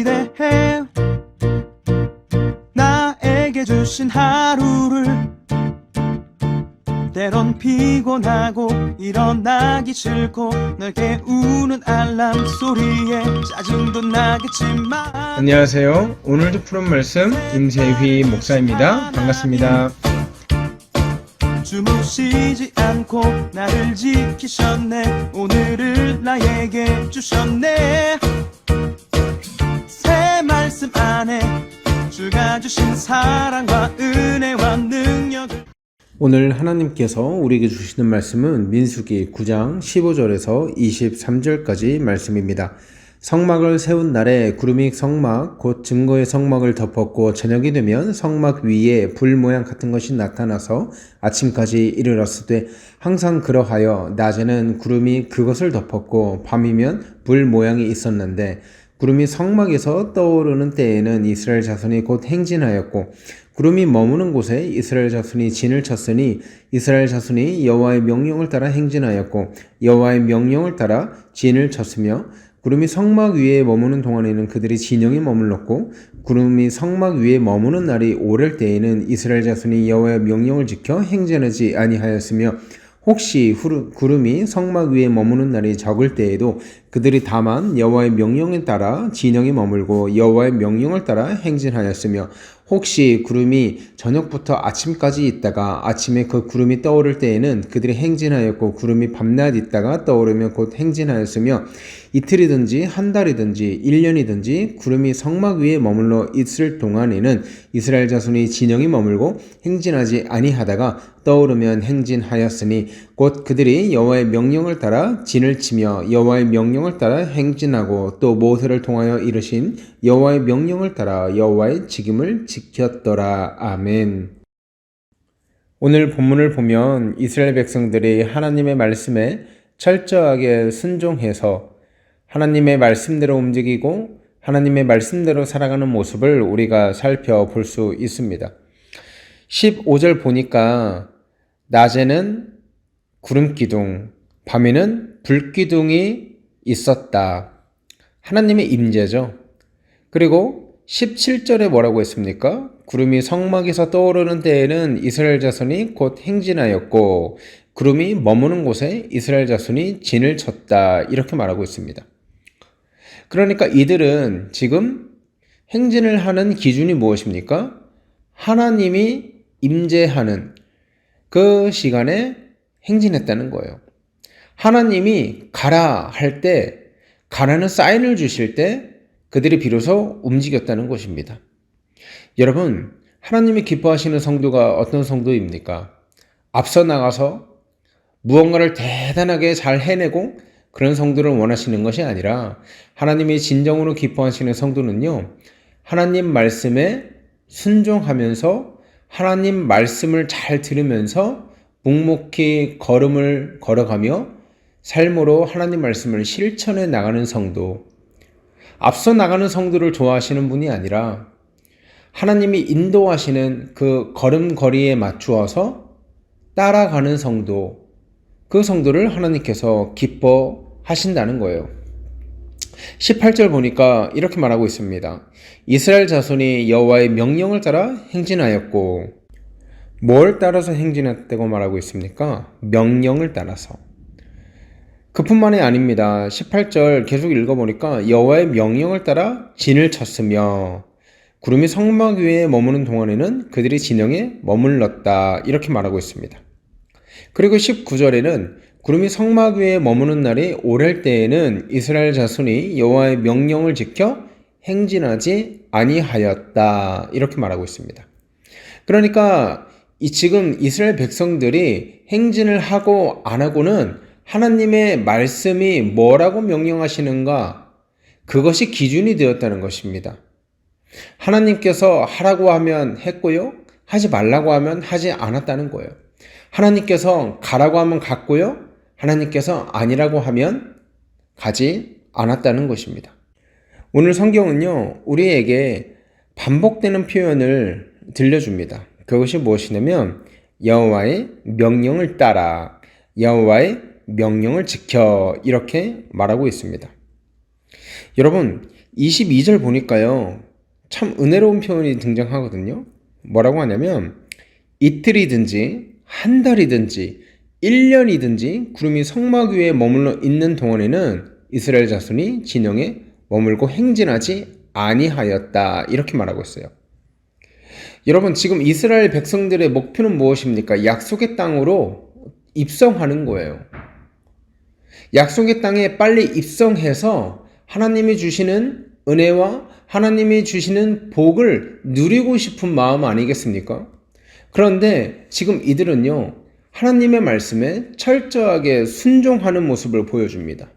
기대해 나에게 주신 하루를 때론 피곤하고 일어나기 싫고 널 깨우는 알람 소리에 짜증도 나겠지만 안녕하세요. 오늘도 푸른 말씀 임세휘 목사입니다. 반갑습니다. 주무시지 않고 나를 지키셨네. 오늘을 나에게 주셨네. 새 말씀 안에 주가 주신 사랑과 은혜와 능력을. 오늘 하나님께서 우리에게 주시는 말씀은 민수기 9장 15절에서 23절까지 말씀입니다. 성막을 세운 날에 구름이 성막 곧 증거의 성막을 덮었고 저녁이 되면 성막 위에 불 모양 같은 것이 나타나서 아침까지 이르렀으되 항상 그러하여 낮에는 구름이 그것을 덮었고 밤이면 불 모양이 있었는데 구름이 성막에서 떠오르는 때에는 이스라엘 자손이 곧 행진하였고 구름이 머무는 곳에 이스라엘 자손이 진을 쳤으니 이스라엘 자손이 여호와의 명령을 따라 행진하였고 여호와의 명령을 따라 진을 쳤으며 구름이 성막 위에 머무는 동안에는 그들이 진영에 머물렀고 구름이 성막 위에 머무는 날이 오를 때에는 이스라엘 자손이 여호와의 명령을 지켜 행진하지 아니하였으며 혹시 구름이 성막 위에 머무는 날이 적을 때에도 그들이 다만 여호와의 명령에 따라 진영에 머물고 여호와의 명령을 따라 행진하였으며 혹시 구름이 저녁부터 아침까지 있다가 아침에 그 구름이 떠오를 때에는 그들이 행진하였고 구름이 밤낮 있다가 떠오르며 곧 행진하였으며 이틀이든지 한 달이든지 1년이든지 구름이 성막 위에 머물러 있을 동안에는 이스라엘 자손이 진영에 머물고 행진하지 아니하다가 떠오르면 행진하였으니 곧 그들이 여호와의 명령을 따라 진을 치며 여호와의 명령을 따라 행진하고 또 모세를 통하여 이르신 여호와의 명령을 따라 여호와의 직임을 지켰더라. 아멘. 오늘 본문을 보면 이스라엘 백성들이 하나님의 말씀에 철저하게 순종해서 하나님의 말씀대로 움직이고 하나님의 말씀대로 살아가는 모습을 우리가 살펴볼 수 있습니다. 15절 보니까 낮에는 구름기둥, 밤에는 불기둥이 있었다. 하나님의 임재죠. 그리고 17절에 뭐라고 했습니까? 구름이 성막에서 떠오르는 때에는 이스라엘 자손이 곧 행진하였고 구름이 머무는 곳에 이스라엘 자손이 진을 쳤다. 이렇게 말하고 있습니다. 그러니까 이들은 지금 행진을 하는 기준이 무엇입니까? 하나님이 임재하는 그 시간에 행진했다는 거예요. 하나님이 가라 할 때, 가라는 사인을 주실 때 그들이 비로소 움직였다는 것입니다. 여러분, 하나님이 기뻐하시는 성도가 어떤 성도입니까? 앞서 나가서 무언가를 대단하게 잘 해내고 그런 성도를 원하시는 것이 아니라 하나님이 진정으로 기뻐하시는 성도는요, 하나님 말씀에 순종하면서 하나님 말씀을 잘 들으면서 묵묵히 걸음을 걸어가며 삶으로 하나님 말씀을 실천해 나가는 성도, 앞서 나가는 성도를 좋아하시는 분이 아니라 하나님이 인도하시는 그 걸음걸이에 맞추어서 따라가는 성도, 그 성도를 하나님께서 기뻐하신다는 거예요. 18절 보니까 이렇게 말하고 있습니다. 이스라엘 자손이 여호와의 명령을 따라 행진하였고, 뭘 따라서 행진했다고 말하고 있습니까? 명령을 따라서. 그뿐만이 아닙니다. 18절 계속 읽어보니까 여호와의 명령을 따라 진을 쳤으며 구름이 성막 위에 머무는 동안에는 그들이 진영에 머물렀다. 이렇게 말하고 있습니다. 그리고 19절에는 구름이 성막 위에 머무는 날이 오를 때에는 이스라엘 자손이 여호와의 명령을 지켜 행진하지 아니하였다. 이렇게 말하고 있습니다. 그러니까 지금 이스라엘 백성들이 행진을 하고 안 하고는 하나님의 말씀이 뭐라고 명령하시는가, 그것이 기준이 되었다는 것입니다. 하나님께서 하라고 하면 했고요, 하지 말라고 하면 하지 않았다는 거예요. 하나님께서 가라고 하면 갔고요, 하나님께서 아니라고 하면 가지 않았다는 것입니다. 오늘 성경은요, 우리에게 반복되는 표현을 들려줍니다. 그것이 무엇이냐면 여호와의 명령을 따라, 여호와의 명령을 지켜, 이렇게 말하고 있습니다. 여러분, 22절 보니까요, 참 은혜로운 표현이 등장하거든요. 뭐라고 하냐면, 이틀이든지, 한 달이든지, 1년이든지 구름이 성막 위에 머물러 있는 동안에는 이스라엘 자손이 진영에 머물고 행진하지 아니하였다. 이렇게 말하고 있어요. 여러분, 지금 이스라엘 백성들의 목표는 무엇입니까? 약속의 땅으로 입성하는 거예요. 약속의 땅에 빨리 입성해서 하나님이 주시는 은혜와 하나님이 주시는 복을 누리고 싶은 마음 아니겠습니까? 그런데 지금 이들은요, 하나님의 말씀에 철저하게 순종하는 모습을 보여줍니다.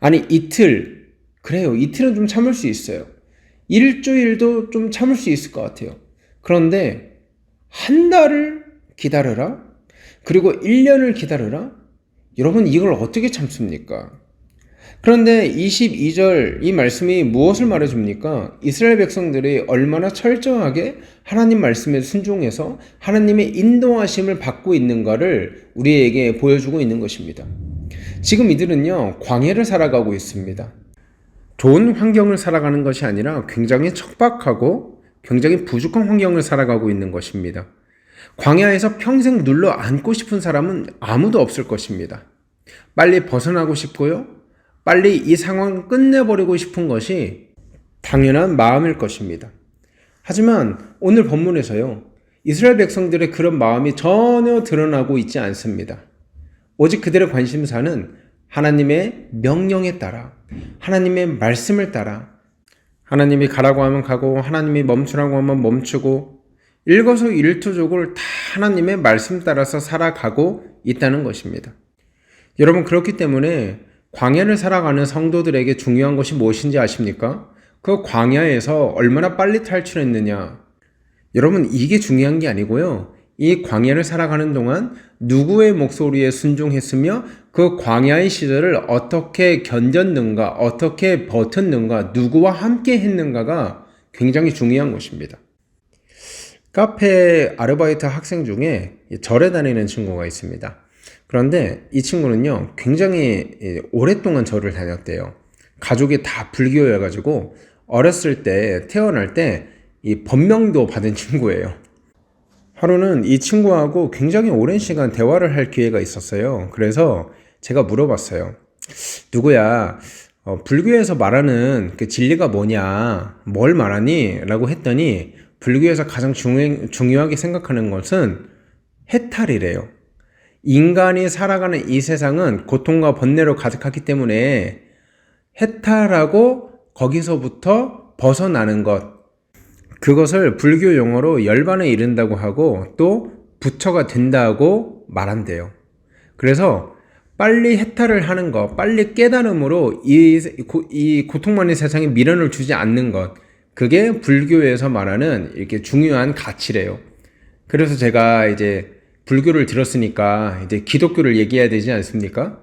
아니, 이틀, 그래요. 이틀은 좀 참을 수 있어요. 일주일도 좀 참을 수 있을 것 같아요. 그런데 한 달을 기다려라? 그리고 1년을 기다려라? 여러분, 이걸 어떻게 참습니까? 그런데 22절 이 말씀이 무엇을 말해줍니까? 이스라엘 백성들이 얼마나 철저하게 하나님 말씀에 순종해서 하나님의 인도하심을 받고 있는가를 우리에게 보여주고 있는 것입니다. 지금 이들은요, 광야를 살아가고 있습니다. 좋은 환경을 살아가는 것이 아니라 굉장히 척박하고 굉장히 부족한 환경을 살아가고 있는 것입니다. 광야에서 평생 눌러 앉고 싶은 사람은 아무도 없을 것입니다. 빨리 벗어나고 싶고요. 빨리 이 상황을 끝내버리고 싶은 것이 당연한 마음일 것입니다. 하지만 오늘 본문에서요, 이스라엘 백성들의 그런 마음이 전혀 드러나고 있지 않습니다. 오직 그들의 관심사는 하나님의 명령에 따라, 하나님의 말씀을 따라, 하나님이 가라고 하면 가고 하나님이 멈추라고 하면 멈추고 일거수일투족을 다 하나님의 말씀 따라서 살아가고 있다는 것입니다. 여러분, 그렇기 때문에 광야를 살아가는 성도들에게 중요한 것이 무엇인지 아십니까? 그 광야에서 얼마나 빨리 탈출했느냐. 여러분, 이게 중요한 게 아니고요. 이 광야를 살아가는 동안 누구의 목소리에 순종했으며 그 광야의 시절을 어떻게 견뎠는가, 어떻게 버텼는가, 누구와 함께 했는가가 굉장히 중요한 것입니다. 카페 아르바이트 학생 중에 절에 다니는 친구가 있습니다. 그런데 이 친구는요, 굉장히 오랫동안 절을 다녔대요. 가족이 다 불교여가지고 어렸을 때, 태어날 때 이 법명도 받은 친구예요. 하루는 이 친구하고 굉장히 오랜 시간 대화를 할 기회가 있었어요. 그래서 제가 물어봤어요. 누구야, 불교에서 말하는 그 진리가 뭐냐, 뭘 말하니? 라고 했더니 불교에서 가장 중요하게 생각하는 것은 해탈이래요. 인간이 살아가는 이 세상은 고통과 번뇌로 가득하기 때문에 해탈하고 거기서부터 벗어나는 것, 그것을 불교 용어로 열반에 이른다고 하고 또 부처가 된다고 말한대요. 그래서 빨리 해탈을 하는 것, 빨리 깨달음으로 이 고통 많은 세상에 미련을 주지 않는 것, 그게 불교에서 말하는 이렇게 중요한 가치래요. 그래서 제가 이제 불교를 들었으니까 이제 기독교를 얘기해야 되지 않습니까?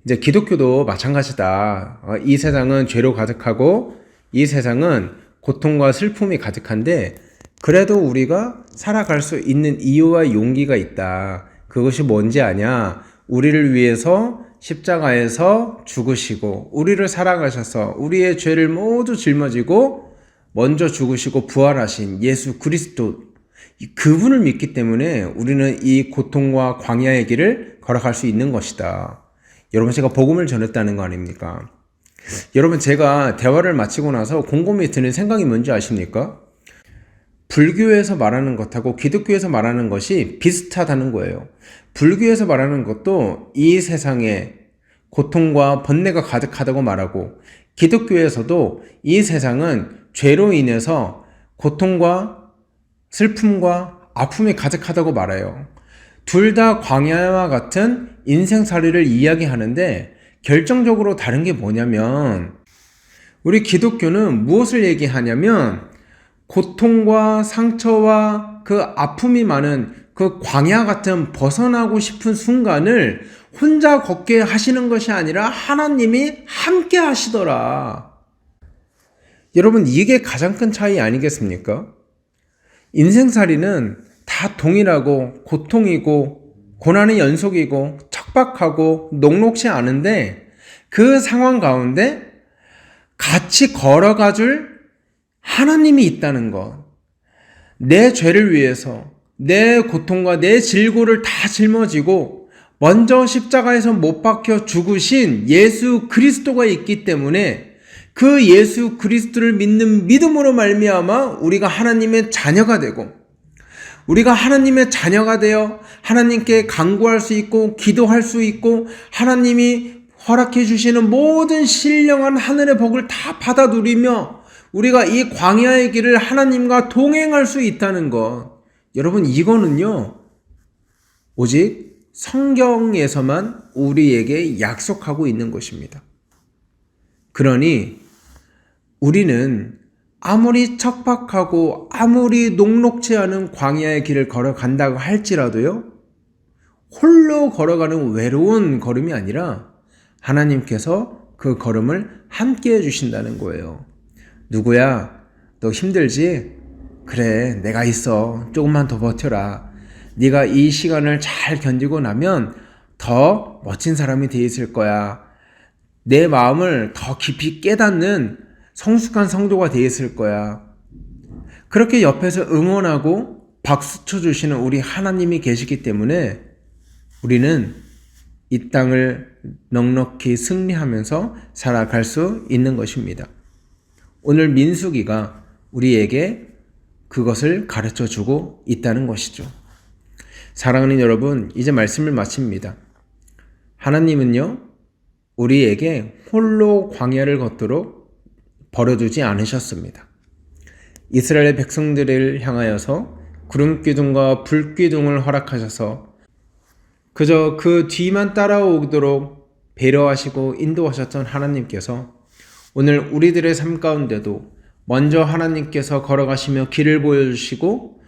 이제 기독교도 마찬가지다. 이 세상은 죄로 가득하고 이 세상은 고통과 슬픔이 가득한데 그래도 우리가 살아갈 수 있는 이유와 용기가 있다. 그것이 뭔지 아냐? 우리를 위해서 십자가에서 죽으시고 우리를 사랑하셔서 우리의 죄를 모두 짊어지고 먼저 죽으시고 부활하신 예수 그리스도, 그분을 믿기 때문에 우리는 이 고통과 광야의 길을 걸어갈 수 있는 것이다. 여러분, 제가 복음을 전했다는 거 아닙니까? 여러분, 제가 대화를 마치고 나서 곰곰이 드는 생각이 뭔지 아십니까? 불교에서 말하는 것하고 기독교에서 말하는 것이 비슷하다는 거예요. 불교에서 말하는 것도 이 세상에 고통과 번뇌가 가득하다고 말하고, 기독교에서도 이 세상은 죄로 인해서 고통과 슬픔과 아픔이 가득하다고 말해요. 둘 다 광야와 같은 인생살이를 이야기하는데 결정적으로 다른 게 뭐냐면, 우리 기독교는 무엇을 얘기하냐면 고통과 상처와 그 아픔이 많은 그 광야 같은 벗어나고 싶은 순간을 혼자 걷게 하시는 것이 아니라 하나님이 함께 하시더라. 여러분, 이게 가장 큰 차이 아니겠습니까? 인생살이는 다 동일하고 고통이고 고난의 연속이고 척박하고 녹록지 않은데 그 상황 가운데 같이 걸어가 줄 하나님이 있다는 것. 내 죄를 위해서 내 고통과 내 질고를 다 짊어지고 먼저 십자가에서 못 박혀 죽으신 예수 그리스도가 있기 때문에 그 예수 그리스도를 믿는 믿음으로 말미암아 우리가 하나님의 자녀가 되고 우리가 하나님의 자녀가 되어 하나님께 간구할 수 있고 기도할 수 있고 하나님이 허락해 주시는 모든 신령한 하늘의 복을 다 받아 누리며 우리가 이 광야의 길을 하나님과 동행할 수 있다는 것. 여러분, 이거는요, 오직 성경에서만 우리에게 약속하고 있는 것입니다. 그러니 우리는 아무리 척박하고 아무리 녹록지 않은 광야의 길을 걸어간다고 할지라도요, 홀로 걸어가는 외로운 걸음이 아니라 하나님께서 그 걸음을 함께 해주신다는 거예요. 누구야? 너 힘들지? 그래, 내가 있어. 조금만 더 버텨라. 네가 이 시간을 잘 견디고 나면 더 멋진 사람이 돼 있을 거야. 내 마음을 더 깊이 깨닫는 성숙한 성도가 돼 있을 거야. 그렇게 옆에서 응원하고 박수 쳐주시는 우리 하나님이 계시기 때문에 우리는 이 땅을 넉넉히 승리하면서 살아갈 수 있는 것입니다. 오늘 민수기가 우리에게 그것을 가르쳐 주고 있다는 것이죠. 사랑하는 여러분, 이제 말씀을 마칩니다. 하나님은요, 우리에게 홀로 광야를 걷도록 버려두지 않으셨습니다. 이스라엘 백성들을 향하여서 구름기둥과 불기둥을 허락하셔서 그저 그 뒤만 따라오도록 배려하시고 인도하셨던 하나님께서 오늘 우리들의 삶 가운데도 먼저 하나님께서 걸어가시며 길을 보여주시고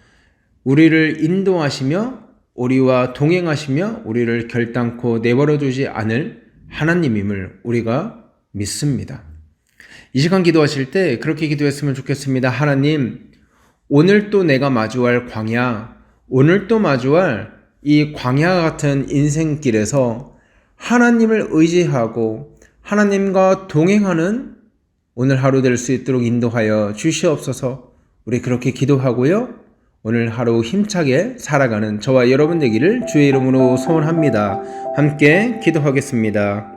우리를 인도하시며 우리와 동행하시며 우리를 결단코 내버려두지 않을 하나님임을 우리가 믿습니다. 이 시간 기도하실 때 그렇게 기도했으면 좋겠습니다. 하나님, 오늘 또 내가 마주할 광야, 오늘 또 마주할 이 광야 같은 인생길에서 하나님을 의지하고 하나님과 동행하는 오늘 하루 될 수 있도록 인도하여 주시옵소서. 우리 그렇게 기도하고요. 오늘 하루 힘차게 살아가는 저와 여러분 되기를 주의 이름으로 소원합니다. 함께 기도하겠습니다.